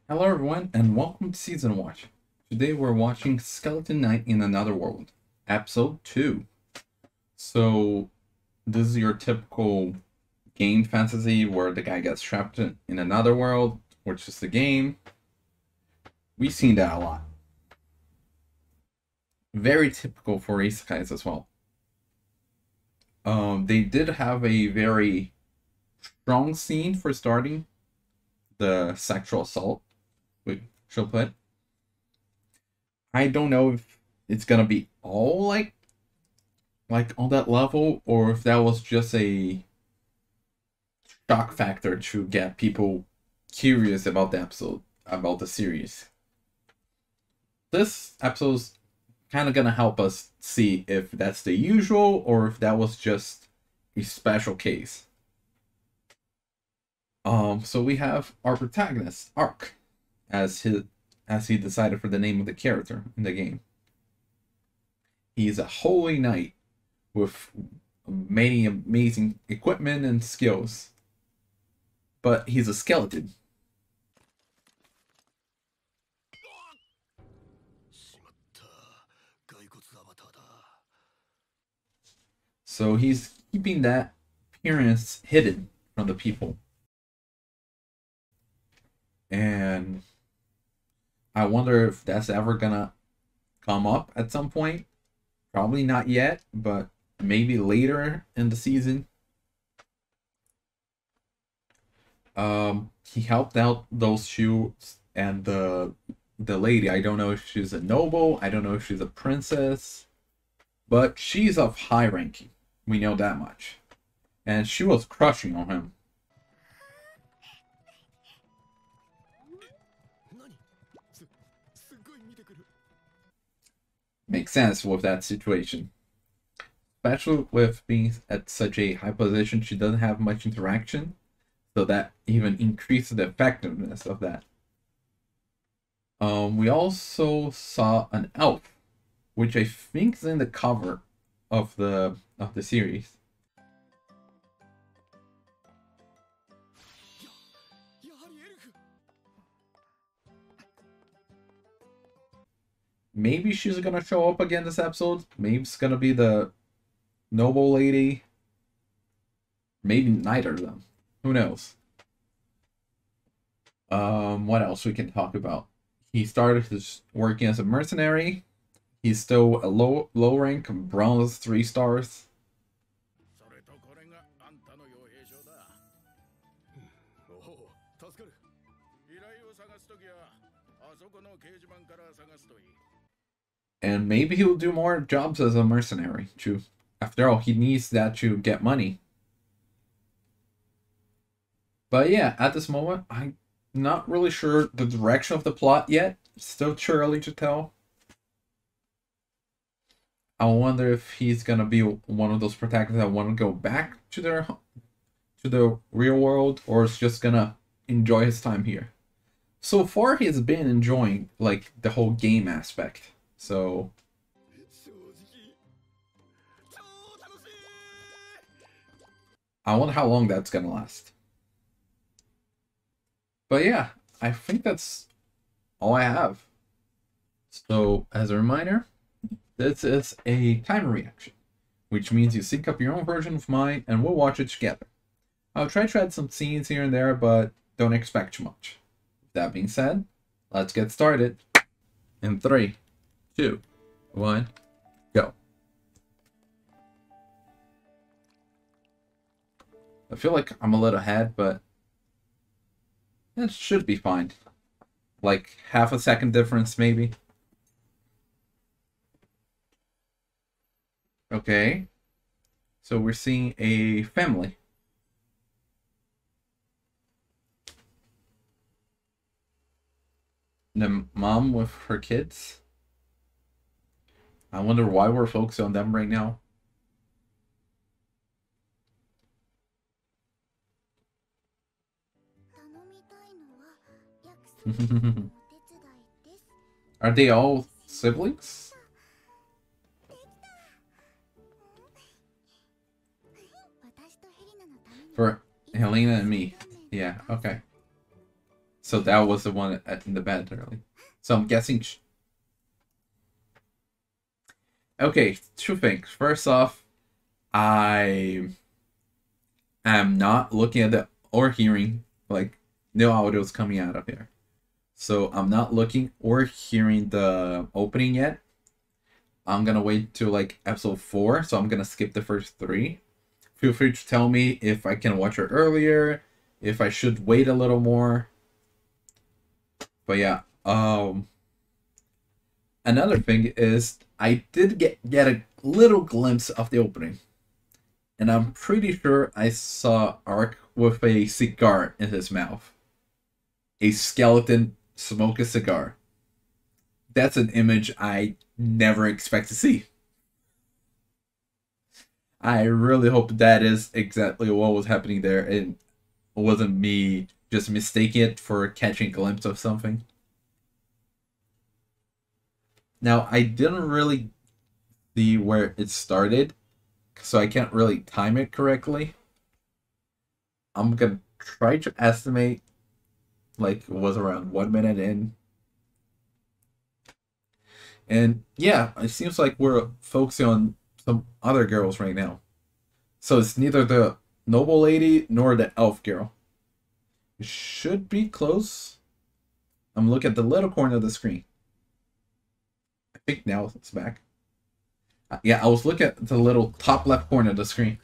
Hello everyone and welcome to Season Watch. Today we're watching Skeleton Knight in Another World, Episode 2. So this is your typical game fantasy where the guy gets trapped in another world, which is the game. We've seen that a lot. Very typical for isekais as well. They did have a very strong scene for starting, the sexual assault, we shall put. I don't know if it's gonna be all like on that level, or if that was just a shock factor to get people curious about the episode, about the series. This episode's kind of gonna help us see if that's the usual or if that was just a special case. So we have our protagonist, Ark, as he decided for the name of the character in the game. He's a holy knight with many amazing equipment and skills. But he's a skeleton. So he's keeping that appearance hidden from the people. And I wonder if that's ever gonna come up at some point. Probably not yet, but maybe later in the season. He helped out those shoots and the lady. I don't know if she's a noble. I don't know if she's a princess, but she's of high ranking. We know that much. And she was crushing on him. Makes sense with that situation. Especially with being at such a high position, she doesn't have much interaction. So that even increases the effectiveness of that. We also saw an elf, which I think is in the cover of the series. Maybe she's gonna show up again this episode. Maybe it's gonna be the noble lady. Maybe neither of them. Who knows? What else we can talk about? He started his working as a mercenary. He's still a low rank, bronze 3 stars. And maybe he'll do more jobs as a mercenary too. After all, he needs that to get money. But yeah, at this moment, I'm not really sure the direction of the plot yet. It's still too early to tell. I wonder if he's gonna be one of those protagonists that want to go back to the real world, or is just gonna enjoy his time here. So far, he's been enjoying like the whole game aspect. So I wonder how long that's gonna last. But yeah, I think that's all I have. So as a reminder, this is a timer reaction, which means you sync up your own version of mine and we'll watch it together. I'll try to add some scenes here and there, but don't expect too much. That being said, let's get started. In 3, 2, 1, go. I feel like I'm a little ahead, but it should be fine. Like half a second difference, maybe. Okay. So we're seeing a family. The mom with her kids. I wonder why we're focused on them right now. Are they all siblings? For Helena and me. Yeah, okay. So that was the one in the bed early. So I'm guessing. Okay, two things. First off, I am not looking at the or hearing like no audios coming out of here. So I'm not looking or hearing the opening yet. I'm gonna wait till like episode 4, so I'm gonna skip the first 3. Feel free to tell me if I can watch it earlier, if I should wait a little more. But yeah, another thing is I did get a little glimpse of the opening, and I'm pretty sure I saw Ark with a cigar in his mouth. A skeleton smoke a cigar. That's an image I never expect to see. I really hope that is exactly what was happening there and wasn't me just mistaking it for catching a glimpse of something. Now, I didn't really see where it started, so I can't really time it correctly. I'm gonna try to estimate, like, it was around 1 minute in. And yeah, it seems like we're focusing on some other girls right now. So it's neither the noble lady nor the elf girl. It should be close. I'm looking at the little corner of the screen. I think now it's back. Yeah, I was looking at the little top left corner of the screen.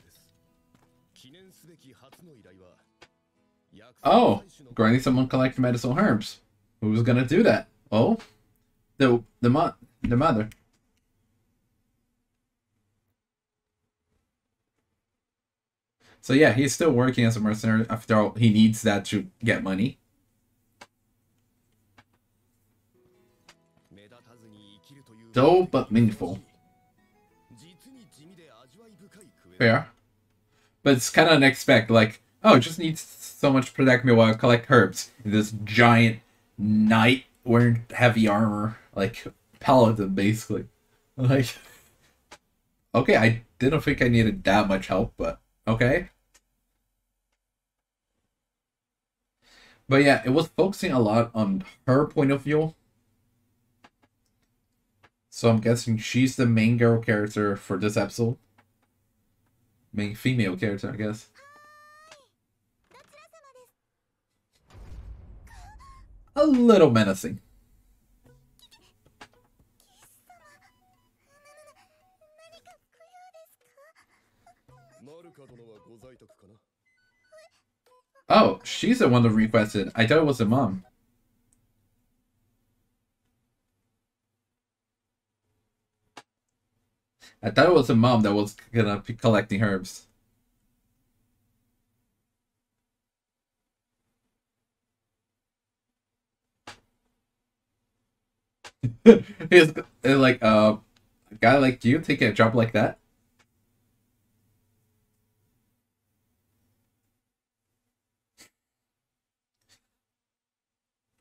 Oh, grinding someone collect medicinal herbs. Who's gonna do that? Oh, the mother. So yeah, he's still working as a mercenary. After all, he needs that to get money. Dull but meaningful. Fair. But it's kind of unexpected. Like, oh, it just needs someone to protect me while I collect herbs. This giant knight wearing heavy armor. Like, paladin, basically. Like, okay, I didn't think I needed that much help, but okay. But yeah, it was focusing a lot on her point of view. So I'm guessing she's the main girl character for this episode. Main female character, I guess. A little menacing. Oh, she's the one that requested. I thought it was the mom. I thought it was the mom that was gonna be collecting herbs. He's like, a guy like you take a job like that?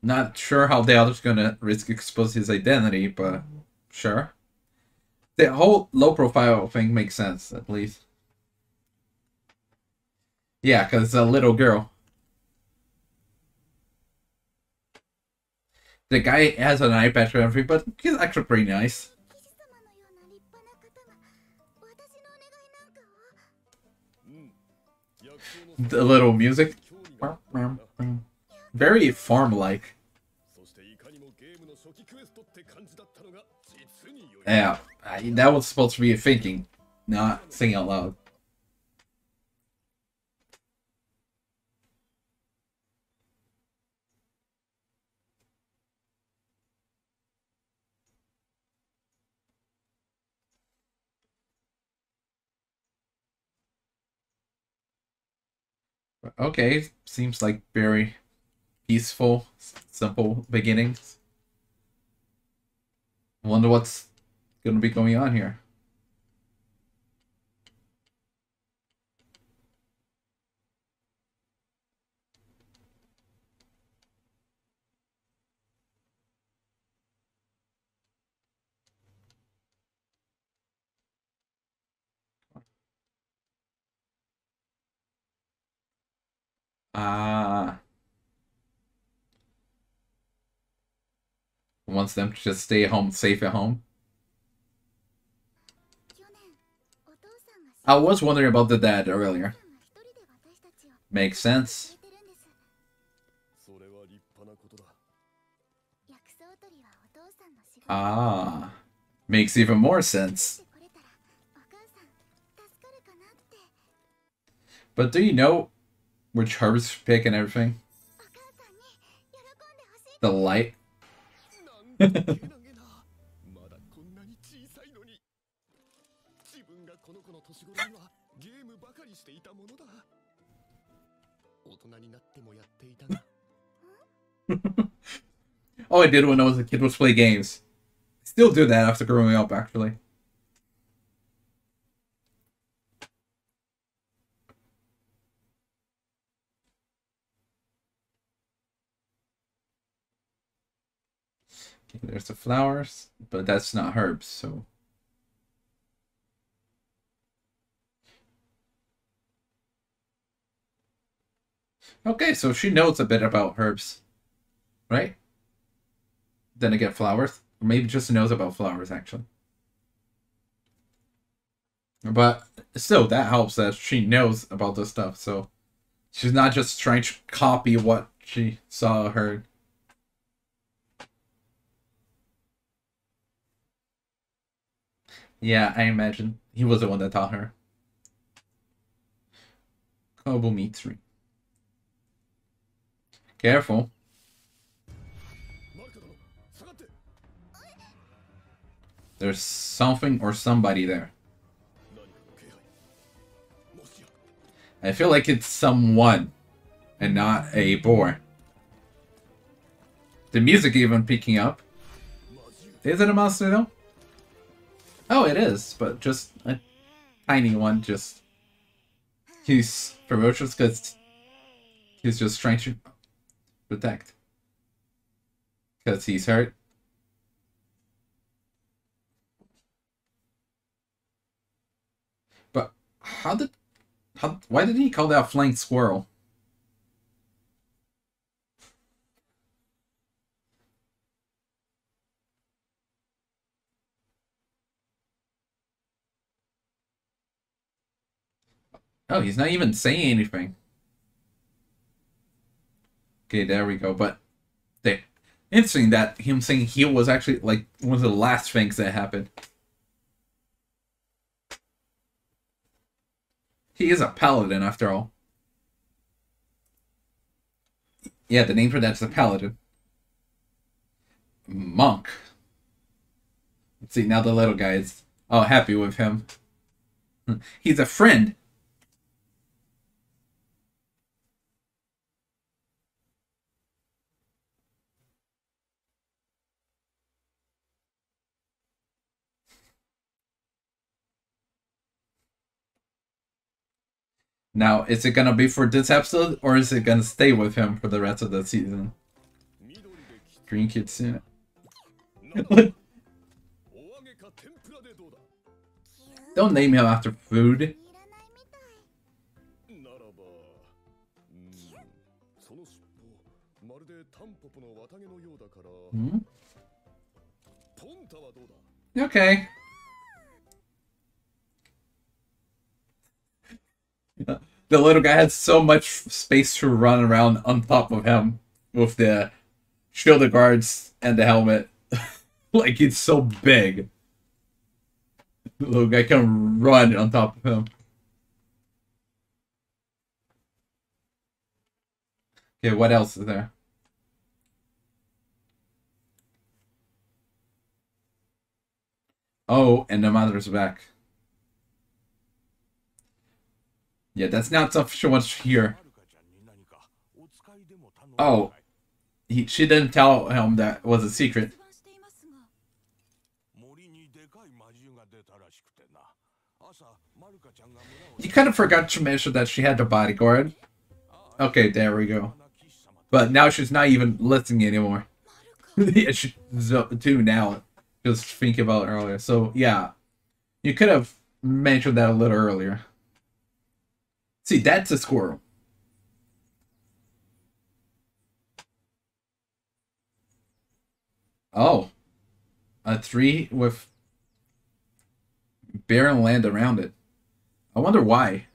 Not sure how the other's gonna risk expose his identity, but sure. The whole low profile thing makes sense, at least. Yeah, because it's a little girl. The guy has an eye patch and everything, but he's actually pretty nice. The little music. Very farm-like. Yeah, that was supposed to be a thinking, not singing out loud. Okay, seems like very peaceful, simple beginnings. I wonder what's going to be going on here. Ah, Wants them to just stay home, safe at home. I was wondering about the dad earlier. Makes sense. Ah, makes even more sense. But do you know which herbs to pick and everything? The light. All I did when I was a kid was play games. Still do that after growing up, actually. There's the flowers, but that's not herbs, so... Okay, so she knows a bit about herbs, right? Then again, flowers. Or maybe just knows about flowers, actually. But still, that helps that she knows about this stuff, so... She's not just trying to copy what she saw or heard. Yeah, I imagine he was the one that taught her. Kobumitsu. Careful. There's something or somebody there. I feel like it's someone and not a boar. The music even picking up. Is it a monster though? Oh, it is, but just a tiny one. Just he's ferocious because he's just trying to protect because he's hurt. But why did he call that flying squirrel? Oh, he's not even saying anything. Okay, there we go. But interesting that him saying heal was actually like one of the last things that happened. He is a paladin after all. Yeah, the name for that's a paladin. Monk. Let's see, now the little guy is all happy with him. He's a friend. Now, is it gonna be for this episode, or is it gonna stay with him for the rest of the season? Green Kitsune. Don't name him after food. Hmm? Okay. The little guy has so much space to run around on top of him with the shoulder guards and the helmet. Like it's so big. The little guy can run on top of him. Okay, what else is there? Oh, and the mother's back. Yeah, that's not so much here. Oh, she didn't tell him that was a secret. You kind of forgot to mention that she had the bodyguard. Okay, there we go. But now she's not even listening anymore. Yeah, she's two now. Just think about it earlier. So, yeah. You could have mentioned that a little earlier. See, that's a squirrel. Oh, a tree with barren land around it. I wonder why.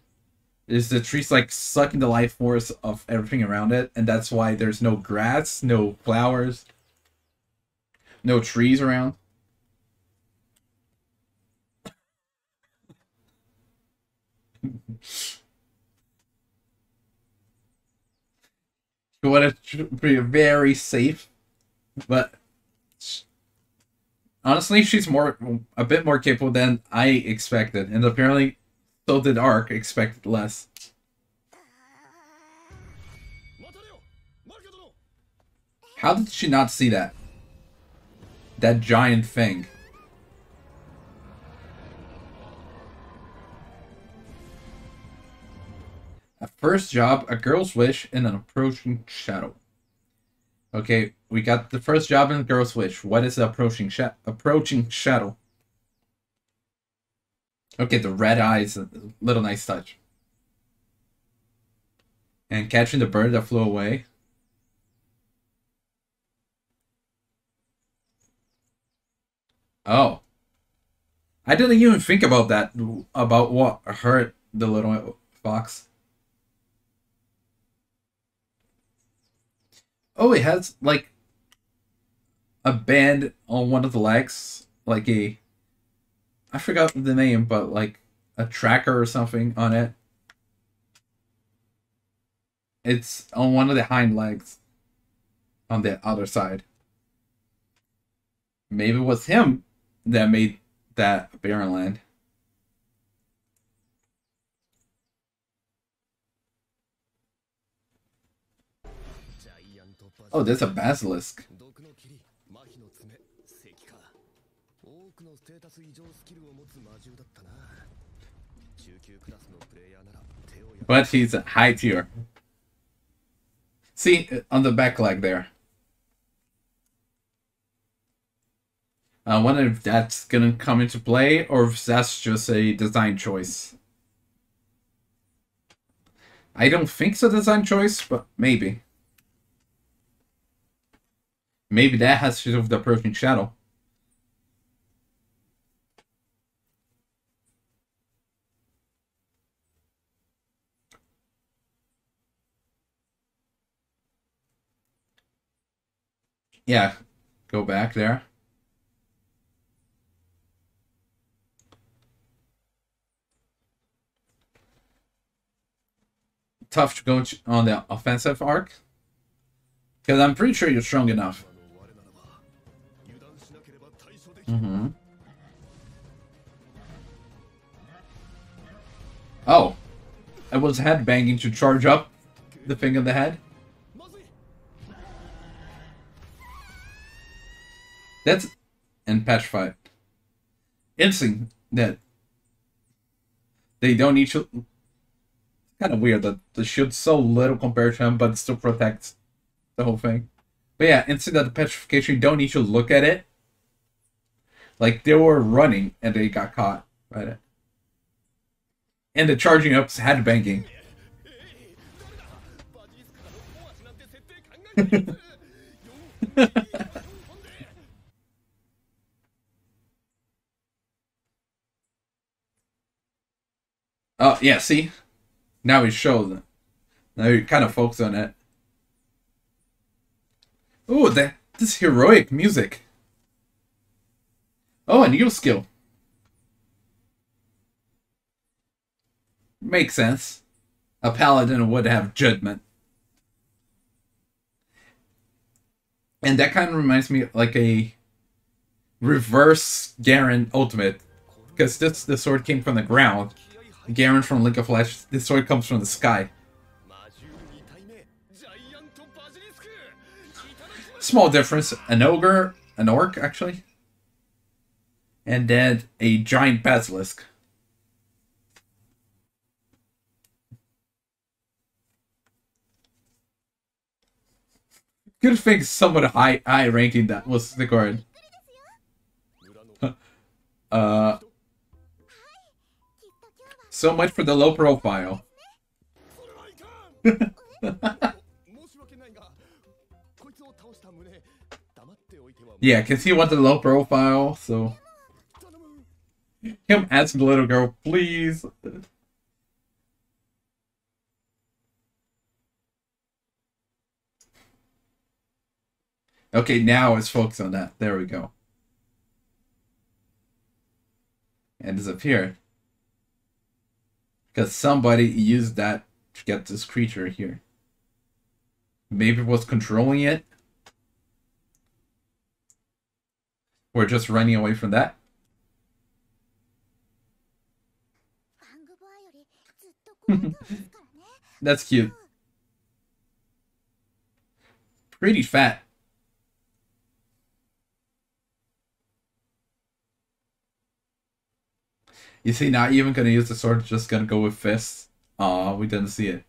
Is the trees like sucking the life force of everything around it, and that's why there's no grass, no flowers, no trees around? You want to be very safe, but honestly, she's a bit more capable than I expected, and apparently, so did Ark expected less. How did she not see that? That giant thing. A first job, a girl's wish, and an approaching shadow. Okay, we got the first job and a girl's wish. What is the approaching shadow? Okay, the red eyes, a little nice touch. And catching the bird that flew away. Oh. I didn't even think about that, about what hurt the little fox. Oh, it has, like, a band on one of the legs. Like a... I forgot the name, but, like, a tracker or something on it. It's on one of the hind legs. On the other side. Maybe it was him that made that barren land. Oh, there's a basilisk. But he's a high tier. See, on the back leg there. I wonder if that's gonna come into play, or if that's just a design choice. I don't think it's a design choice, but maybe. Maybe that has to do with the approaching shadow. Yeah, go back there. Tough to go on the offensive arc. Because I'm pretty sure you're strong enough. Mm-hmm. Oh. I was headbanging to charge up the thing on the head. That's... and petrified. Interesting that they don't need to... Kind of weird that the shield's so little compared to him, but it still protects the whole thing. But yeah, instant that the petrification, you don't need to look at it. Like, they were running and they got caught by it. And the charging up's headbanging. Oh, yeah, see? Now he shows it. Now you kind of focus on it. Ooh, this heroic music. Oh, a new skill. Makes sense. A paladin would have judgment. And that kind of reminds me of like a reverse Garen ultimate. Because the sword came from the ground. Garen from Link of Flash, this sword comes from the sky. Small difference. An ogre, an orc actually. And then a giant basilisk. Good thing someone high ranking that was the guard. So much for the low profile. Yeah, because he wanted a low profile, so... Him asking the little girl, please. Okay, now it's focused on that. There we go. And disappeared. Because somebody used that to get this creature here. Maybe it was controlling it. We're just running away from that. That's cute. Pretty fat. You see, not even gonna use the sword, just gonna go with fists. Aw, we didn't see it.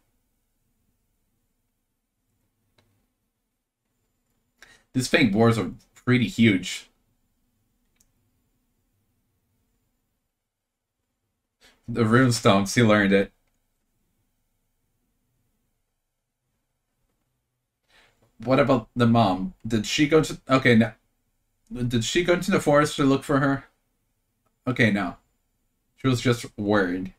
These fake boars are pretty huge. The runestones, he learned it. What about the mom? Did she go to... Okay, now... Did she go into the forest to look for her? Okay, no. She was just worried.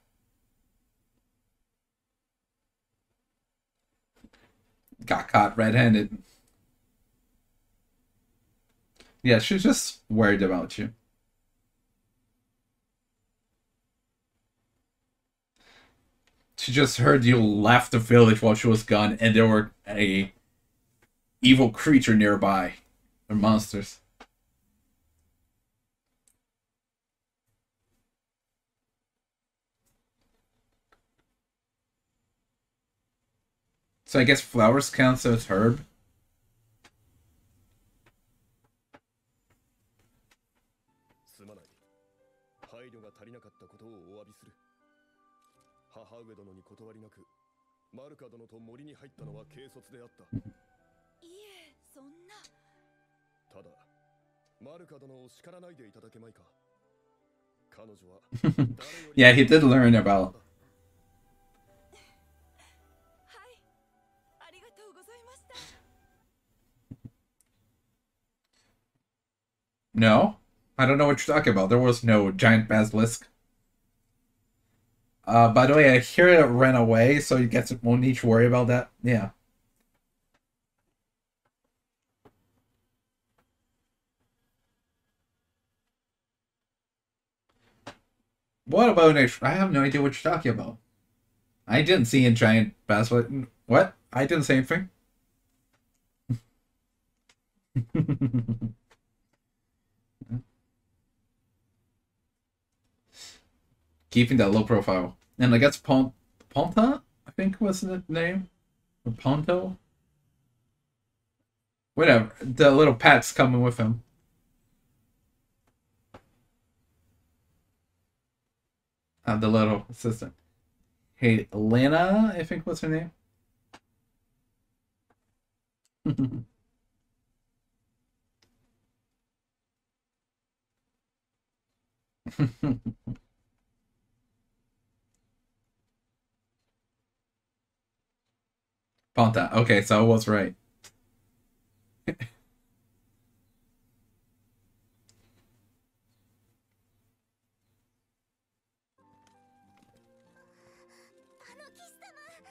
Got caught red-handed. Yeah, she's just worried about you. She just heard you left the village while she was gone, and there were a evil creature nearby. Or monsters. So I guess flowers count as herb. Yeah, he did learn about. No? I don't know what you're talking about. There was no giant basilisk. By the way, I hear it ran away, so you guys won't need to worry about that. Yeah. What about it? I have no idea what you're talking about. I didn't see a giant basilisk. What? I didn't say anything. Keeping that low profile. And I guess Ponta, I think was the name? Or Ponto? Whatever. The little pet's coming with him. The little assistant. Hey, Lena, I think was her name. Ponta. Okay, so I was right.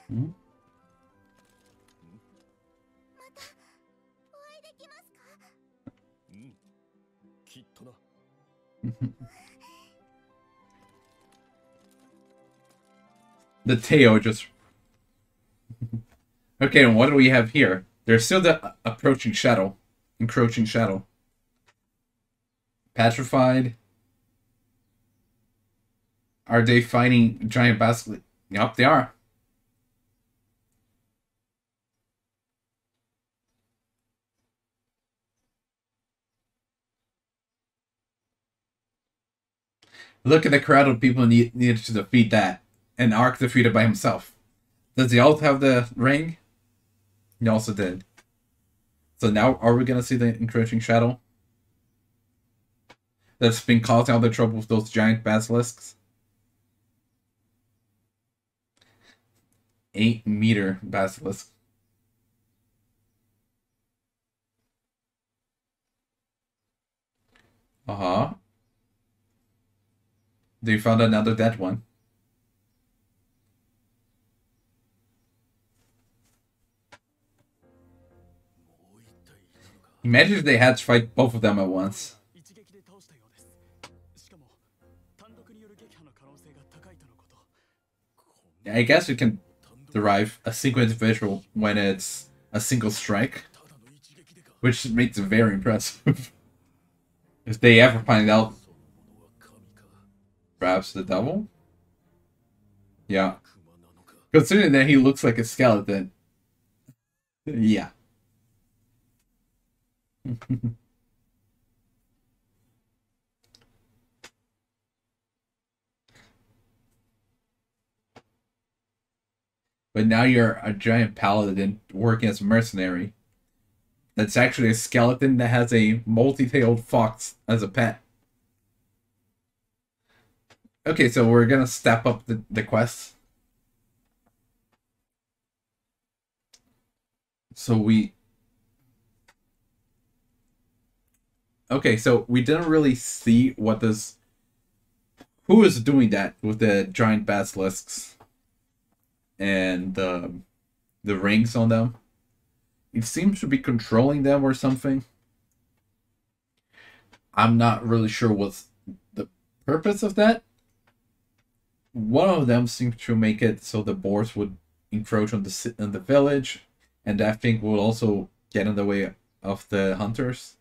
Hmm? The tail just... Okay, and what do we have here? There's still the approaching shadow. Encroaching shadow. Petrified. Are they fighting giant basilisk? Yup, they are. Look at the crowd of people needed to defeat that. And Ark defeated by himself. Does he also have the ring? He also did. So now, are we going to see the encroaching shadow? That's been causing all the trouble with those giant basilisks? 8-meter basilisk. Uh-huh. They found another dead one. Imagine if they had to fight both of them at once. I guess you can derive a sequence visual when it's a single strike, which makes it very impressive. If they ever find out, perhaps the devil? Yeah. Considering that he looks like a skeleton. Yeah. But now you're a giant paladin working as a mercenary. That's actually a skeleton that has a multi-tailed fox as a pet. Okay, so we're gonna step up the quest. So we... Okay, so we didn't really see what this... Who is doing that with the giant basilisks and the rings on them? It seems to be controlling them or something. I'm not really sure what's the purpose of that. One of them seems to make it so the boars would encroach on the village, and that thing will also get in the way of the hunters.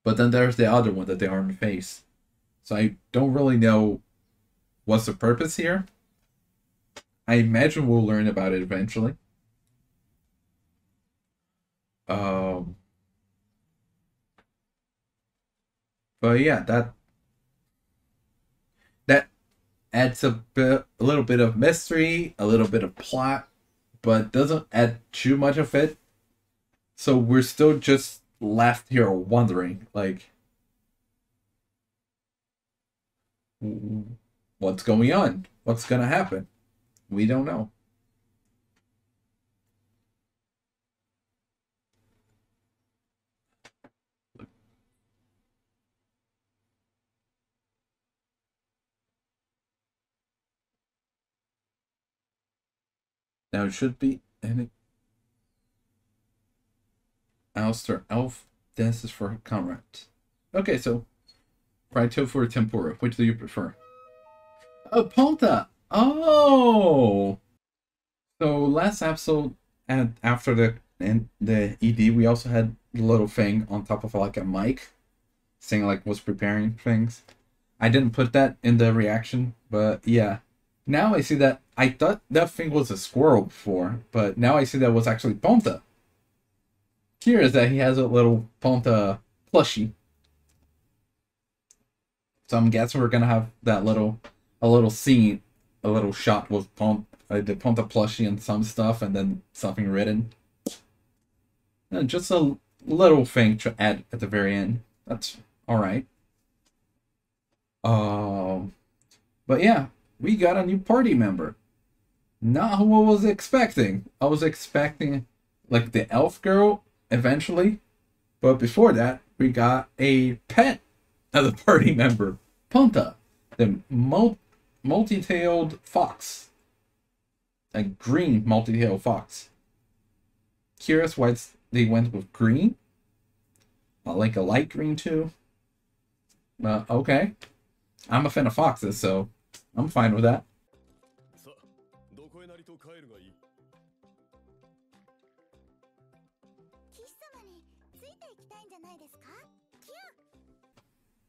But then there's the other one that they aren't face. So I don't really know what's the purpose here. I imagine we'll learn about it eventually. But yeah, that adds a little bit of mystery, a little bit of plot, but doesn't add too much of it. So we're still just left here wondering, like, what's going on? What's gonna happen? We don't know. Now it should be any Alistair Elf dances for comrade. Okay, so fried tofu or tempura, which do you prefer? Oh, Ponta! Oh! So last episode, and after the ED, we also had the little thing on top of like a mic, saying like was preparing things. I didn't put that in the reaction, but yeah. Now I see that I thought that thing was a squirrel before, but now I see that was actually Ponta. Curious that he has a little Ponta plushie. So I'm guessing we're gonna have that a little scene, a little shot with the Ponta plushie and some stuff, and then something written. And just a little thing to add at the very end. That's all right. But yeah, we got a new party member. Not who I was expecting. I was expecting like the elf girl eventually, but before that, we got a pet as a party member, Ponta, the multi-tailed fox, a green multi-tailed fox. Curious why they went with green. Like a light green too. Okay. I'm a fan of foxes, so I'm fine with that.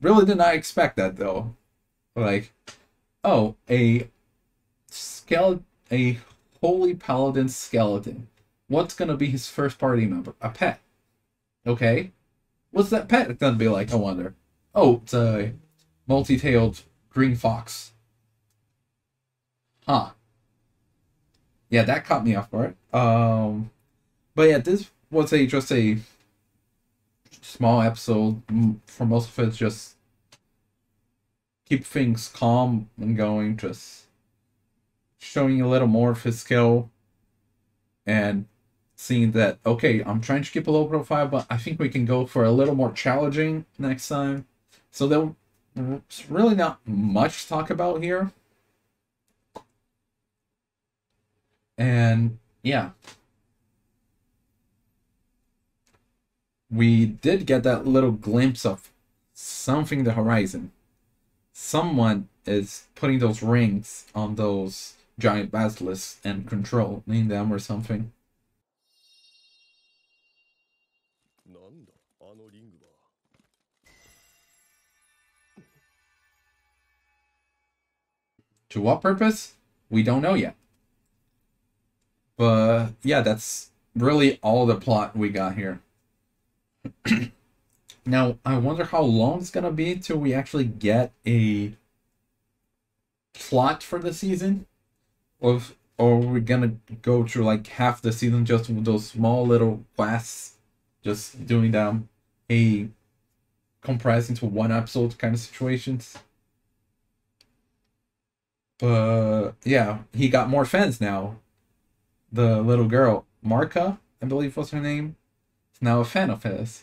Really did not expect that though. Like, oh, a holy paladin skeleton. What's gonna be his first party member? A pet. Okay. What's that pet gonna be like, I wonder? Oh, it's a multi-tailed green fox. Huh. Yeah, that caught me off guard. But yeah, this was just a small episode. For most of it, just keep things calm and going, just showing a little more of his skill and seeing that, okay, I'm trying to keep a low profile, but I think we can go for a little more challenging next time. So there's really not much to talk about here. And yeah, we did get that little glimpse of something in the horizon. Someone is putting those rings on those giant basilisks and controlling them or something. To what purpose? We don't know yet. But yeah, that's really all the plot we got here. Now, I wonder how long it's gonna be till we actually get a plot for the season. Or we're gonna go through like half the season just with those small little quests, just doing them a compressed into one episode kind of situations. But yeah, he got more fans now. The little girl, Marka, I believe was her name, is now a fan of his.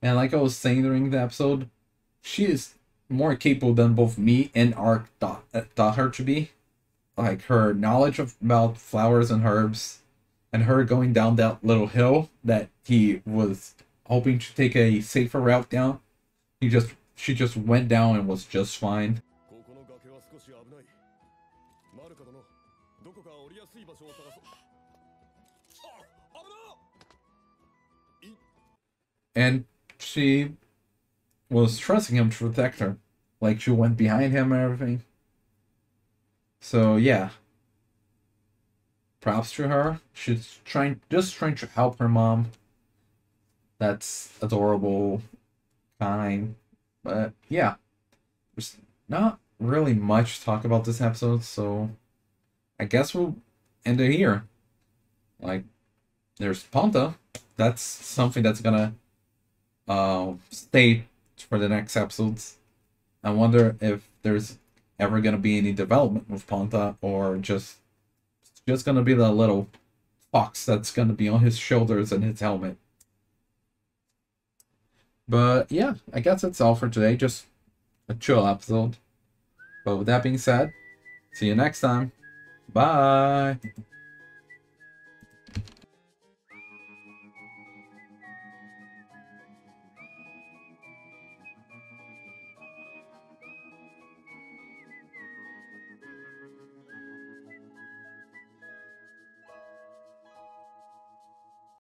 And like I was saying during the episode, she is more capable than both me and Ark thought her to be. Like her knowledge about flowers and herbs, and her going down that little hill that he was hoping to take a safer route down. She just went down and was just fine. And she was trusting him to protect her. Like she went behind him and everything. So yeah. Props to her. She's just trying to help her mom. That's adorable, kind. But yeah. There's not really much to talk about this episode, so I guess we'll end it here. Like, there's Ponta. That's something that's gonna stay for the next episodes. I wonder if there's ever gonna be any development with Ponta, or just gonna be the little fox that's gonna be on his shoulders and his helmet. But yeah, I guess that's all for today. Just a chill episode. But with that being said, see you next time. Bye.